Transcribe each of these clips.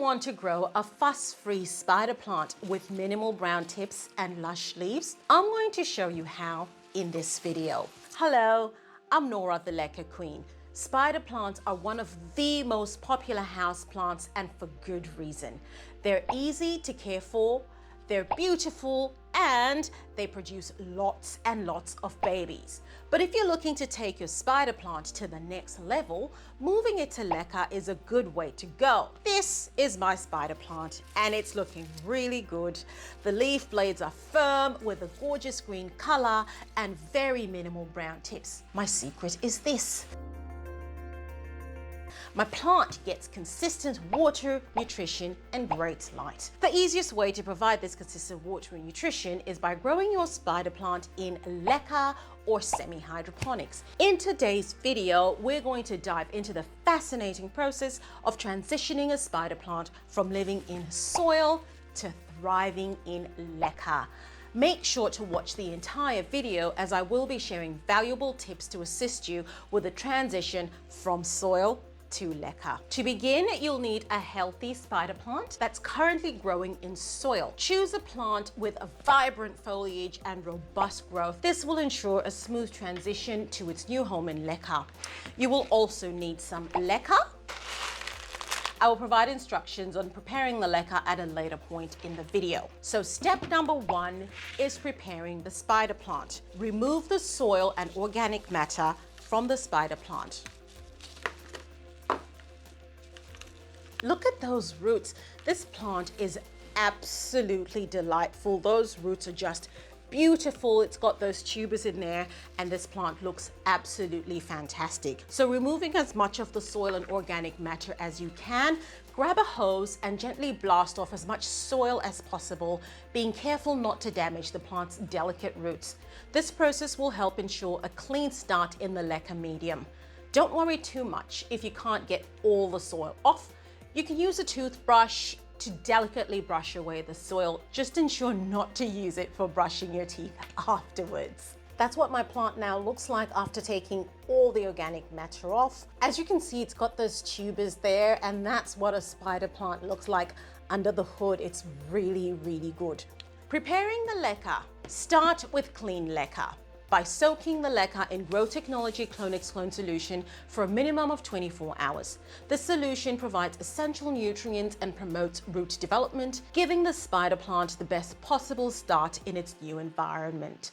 want to grow a fuss-free spider plant with minimal brown tips and lush leaves? I'm going to show you how in this video. Hello, I'm Nora the Leca Queen. Spider plants are one of the most popular house plants, and for good reason. They're easy to care for, they're beautiful, and they produce lots and lots of babies. But if you're looking to take your spider plant to the next level, moving it to Leca is a good way to go. This is my spider plant and it's looking really good. The leaf blades are firm with a gorgeous green color and very minimal brown tips. My secret is this. My plant gets consistent water, nutrition, and great light. The easiest way to provide this consistent water and nutrition is by growing your spider plant in Leca or semi-hydroponics. In today's video, we're going to dive into the fascinating process of transitioning a spider plant from living in soil to thriving in Leca. Make sure to watch the entire video as I will be sharing valuable tips to assist you with the transition from soil to Leca. To begin, you'll need a healthy spider plant that's currently growing in soil. Choose a plant with a vibrant foliage and robust growth. This will ensure a smooth transition to its new home in Leca. You will also need some Leca. I will provide instructions on preparing the Leca at a later point in the video. So step number 1 is preparing the spider plant. Remove the soil and organic matter from the spider plant. Look at those roots. This plant is absolutely delightful. Those roots are just beautiful. It's got those tubers in there and this plant looks absolutely fantastic. So removing as much of the soil and organic matter as you can, grab a hose and gently blast off as much soil as possible, being careful not to damage the plant's delicate roots. This process will help ensure a clean start in the Leca medium. Don't worry too much if you can't get all the soil off. You can use a toothbrush to delicately brush away the soil. Just ensure not to use it for brushing your teeth afterwards. That's what my plant now looks like after taking all the organic matter off. As you can see, it's got those tubers there, and that's what a spider plant looks like under the hood. It's really, really good. Preparing the Leca. Start with clean Leca by soaking the Leca in Grow Technology Clone-X Clone solution for a minimum of 24 hours. This solution provides essential nutrients and promotes root development, giving the spider plant the best possible start in its new environment.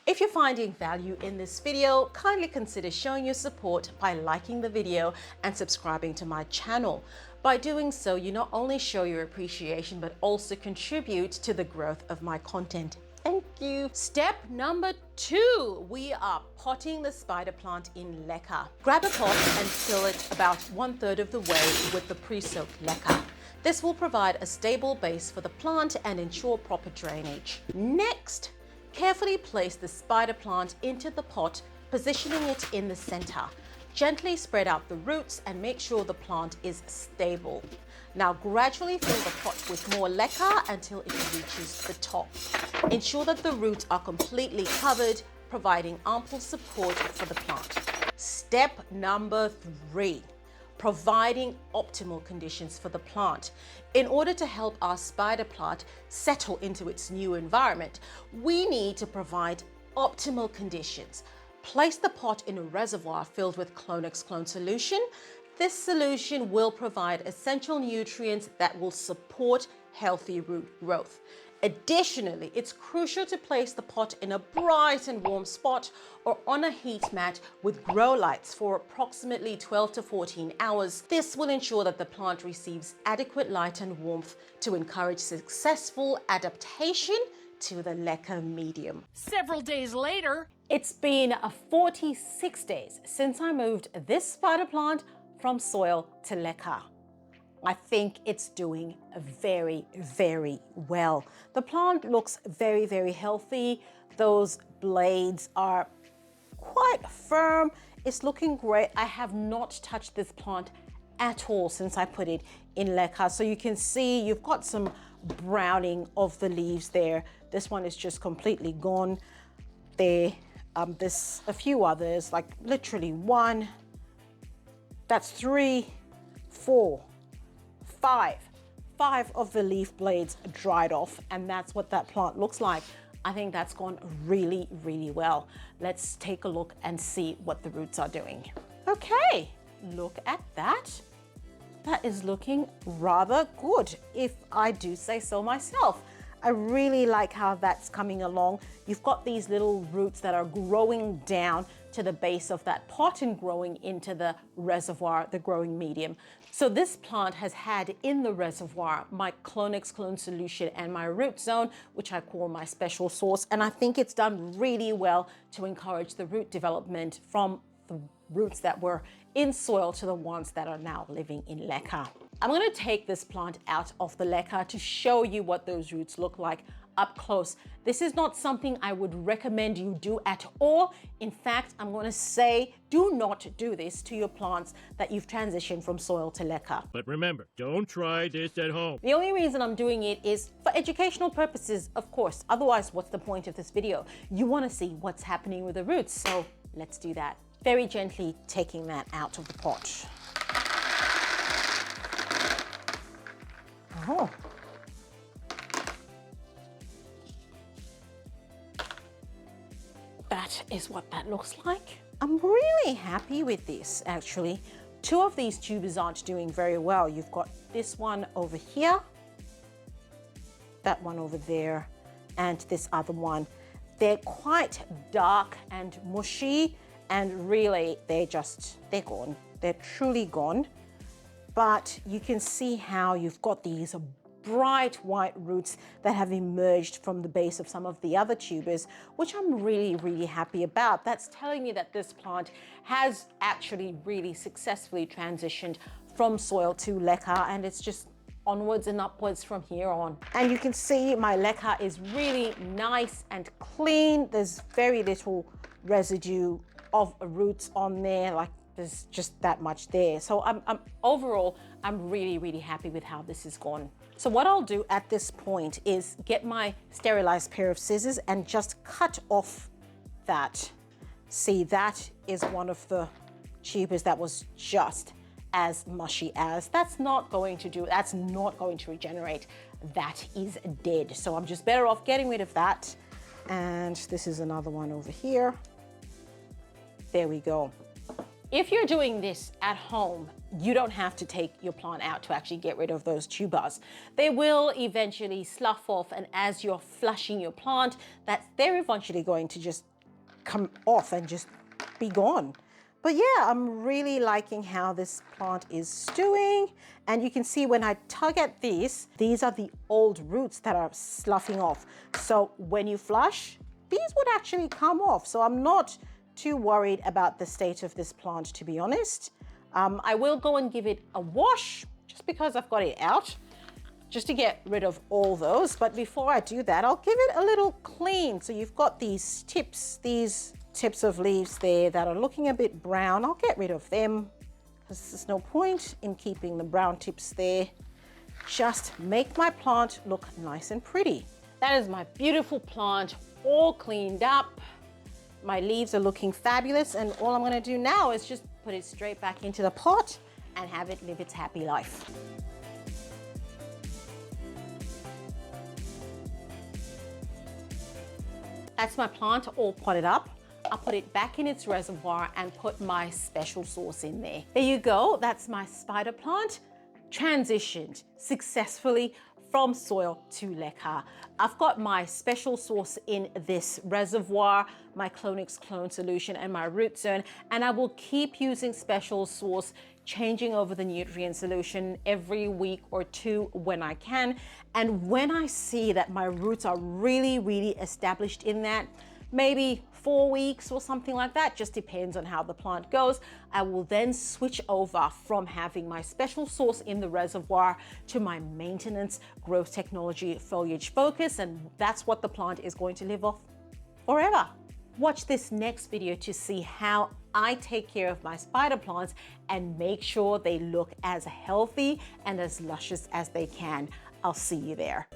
If you're finding value in this video, kindly consider showing your support by liking the video and subscribing to my channel. By doing so, you not only show your appreciation, but also contribute to the growth of my content. Thank you. Step number 2, we are potting the spider plant in Leca. Grab a pot and fill it about 1/3 of the way with the pre-soaked Leca. This will provide a stable base for the plant and ensure proper drainage. Next, carefully place the spider plant into the pot, positioning it in the center. Gently spread out the roots and make sure the plant is stable. Now gradually fill the pot with more Leca until it reaches the top. Ensure that the roots are completely covered, providing ample support for the plant. Step number 3, providing optimal conditions for the plant. In order to help our spider plant settle into its new environment, we need to provide optimal conditions. Place the pot in a reservoir filled with Clone-X Clone solution. This solution will provide essential nutrients that will support healthy root growth. Additionally, it's crucial to place the pot in a bright and warm spot or on a heat mat with grow lights for approximately 12 to 14 hours. This will ensure that the plant receives adequate light and warmth to encourage successful adaptation to the Leca medium. Several days later, it's been 46 days since I moved this spider plant from soil to Leca. I think it's doing very, very well. The plant looks very, very healthy. Those blades are quite firm. It's looking great. I have not touched this plant at all since I put it in Leca. So you can see you've got some browning of the leaves there. This one is just completely gone. There's a few others, like literally 1, that's 3, 4, 5. 5 of the leaf blades dried off, and that's what that plant looks like. I think that's gone really, really well. Let's take a look and see what the roots are doing. Okay, look at that. That is looking rather good, if I do say so myself. I really like how that's coming along. You've got these little roots that are growing down to the base of that pot and growing into the reservoir, the growing medium. So this plant has had in the reservoir my Clonix clone solution and my root zone, which I call my special sauce. And I think it's done really well to encourage the root development from the roots that were in soil to the ones that are now living in leca. I'm going to take this plant out of the leca to show you what those roots look like up close. This is not something I would recommend you do at all. In fact, I'm going to say do not do this to your plants that you've transitioned from soil to leca. But remember, don't try this at home. The only reason I'm doing it is for educational purposes, of course. Otherwise, what's the point of this video? You want to see what's happening with the roots, so let's do that. Very gently taking that out of the pot. Oh. That is what that looks like. I'm really happy with this, actually. 2 of these tubers aren't doing very well. You've got this one over here, that one over there, and this other one. They're quite dark and mushy, and really they're gone. They're truly gone. But you can see how you've got these bright white roots that have emerged from the base of some of the other tubers, which I'm really, really happy about. That's telling me that this plant has actually really successfully transitioned from soil to leca, and it's just onwards and upwards from here on. And you can see my leca is really nice and clean. There's very little residue of roots on there, like there's just that much there. So overall, I'm really, really happy with how this has gone. So what I'll do at this point is get my sterilized pair of scissors and just cut off that. See, that is one of the tubers that was just as mushy as. That's not going to regenerate. That is dead. So I'm just better off getting rid of that. And this is another one over here. There we go. If you're doing this at home, you don't have to take your plant out to actually get rid of those tubers. They will eventually slough off, and as you're flushing your plant, they're eventually going to just come off and just be gone. But yeah, I'm really liking how this plant is doing. And you can see when I tug at these are the old roots that are sloughing off. So when you flush, these would actually come off. So I'm not too worried about the state of this plant, to be honest. I will go and give it a wash just because I've got it out, just to get rid of all those. But before I do that, I'll give it a little clean. So you've got these tips of leaves there that are looking a bit brown. I'll get rid of them because there's no point in keeping the brown tips there. Just make my plant look nice and pretty. That is my beautiful plant all cleaned up. My leaves are looking fabulous, and all I'm going to do now is just put it straight back into the pot and have it live its happy life. That's my plant all potted up. I'll put it back in its reservoir and put my special sauce in there. There you go. That's my spider plant transitioned successfully from soil to leca. I've got my special sauce in this reservoir, my Clonix clone solution, and my root zone, and I will keep using special sauce, changing over the nutrient solution every week or 2 when I can. And when I see that my roots are really, really established in that, maybe 4 weeks or something like that, just depends on how the plant goes, I will then switch over from having my special sauce in the reservoir to my maintenance growth technology foliage focus, and that's what the plant is going to live off forever. Watch this next video to see how I take care of my spider plants and make sure they look as healthy and as luscious as they can. I'll see you there.